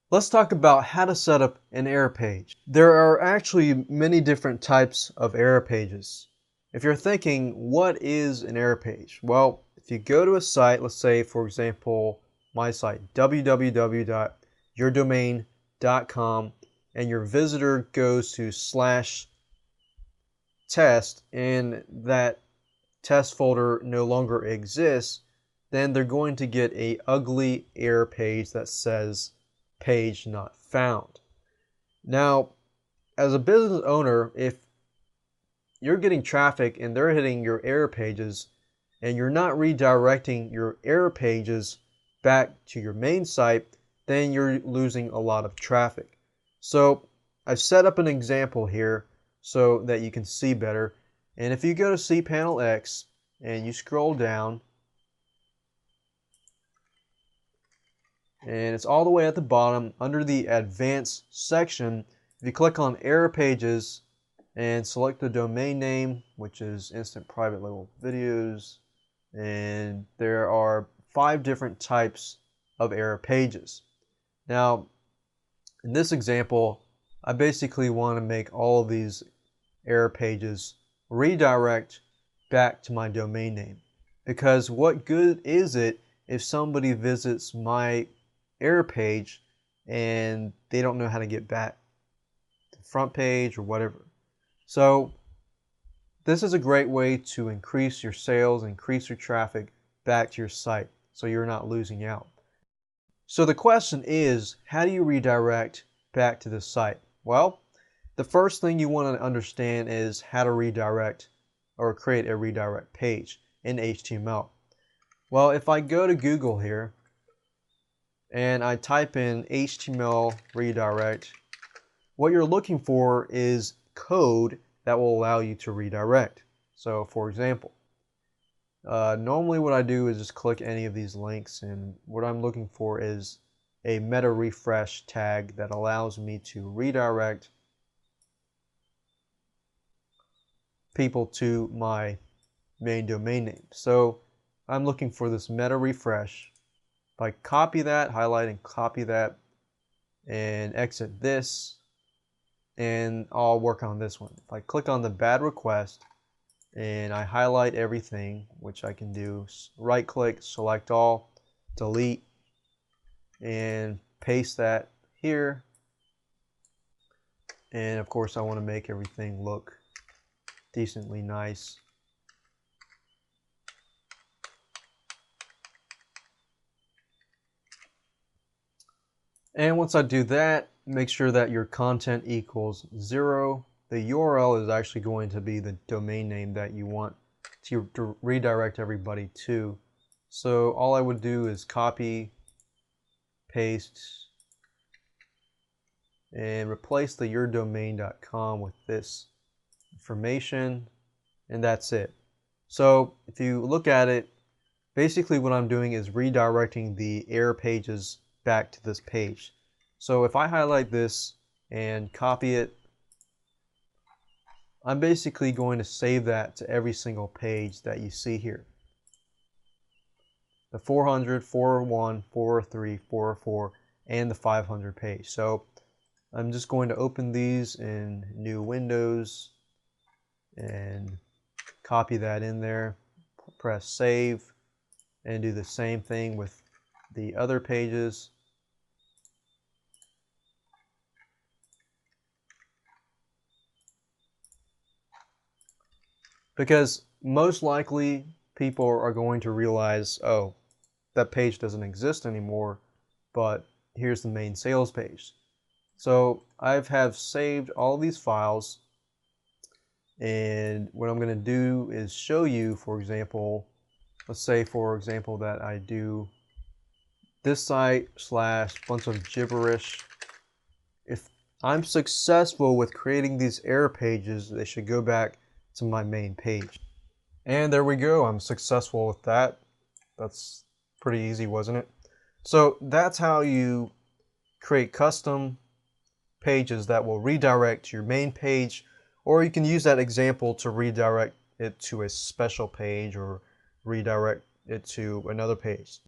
Let's talk about how to set up an error page. There are actually many different types of error pages. If you're thinking, what is an error page? Well, if you go to a site, let's say, for example, my site, www.yourdomain.com, and your visitor goes to /test and that test folder no longer exists, then they're going to get an ugly error page that says page not found. Now, as a business owner, if you're getting traffic and they're hitting your error pages and you're not redirecting your error pages back to your main site, then you're losing a lot of traffic. So I've set up an example here so that you can see better. And if you go to Cpanel X and you scroll down, and it's all the way at the bottom under the advanced section, if you click on error pages and select the domain name, which is instant private label videos, and there are 5 different types of error pages. Now, in this example, I basically want to make all of these error pages redirect back to my domain name, because what good is it if somebody visits my error page and they don't know how to get back to the front page or whatever. So this is a great way to increase your sales, increase your traffic back to your site so you're not losing out. So the question is, how do you redirect back to the site? Well, the first thing you want to understand is how to redirect or create a redirect page in HTML. Well, if I go to Google here and I type in HTML redirect, what you're looking for is code that will allow you to redirect. So for example, normally what I do is just click any of these links, and what I'm looking for is a meta refresh tag that allows me to redirect people to my main domain name. So I'm looking for this meta refresh. If I copy that, highlight and copy that, and exit this, and I'll work on this one. If I click on the bad request and I highlight everything, which I can do, right click, select all, delete, and paste that here. And of course I want to make everything look decently nice. And once I do that, make sure that your content equals 0. The URL is actually going to be the domain name that you want to redirect everybody to. So all I would do is copy, paste, and replace the yourdomain.com with this information, and that's it. So if you look at it, basically what I'm doing is redirecting the error pages back to this page. So if I highlight this and copy it, I'm basically going to save that to every single page that you see here. The 400, 401, 403, 404, and the 500 page. So I'm just going to open these in new windows and copy that in there, press save, and do the same thing with the other pages. Because most likely people are going to realize, oh, that page doesn't exist anymore, but here's the main sales page. So I have saved all these files, and what I'm going to do is show you, for example, let's say for example that I do this site / bunch of gibberish. If I'm successful with creating these error pages, they should go back to my main page. And there we go, I'm successful with that. That's pretty easy, wasn't it? So that's how you create custom pages that will redirect to your main page, or you can use that example to redirect it to a special page or redirect it to another page.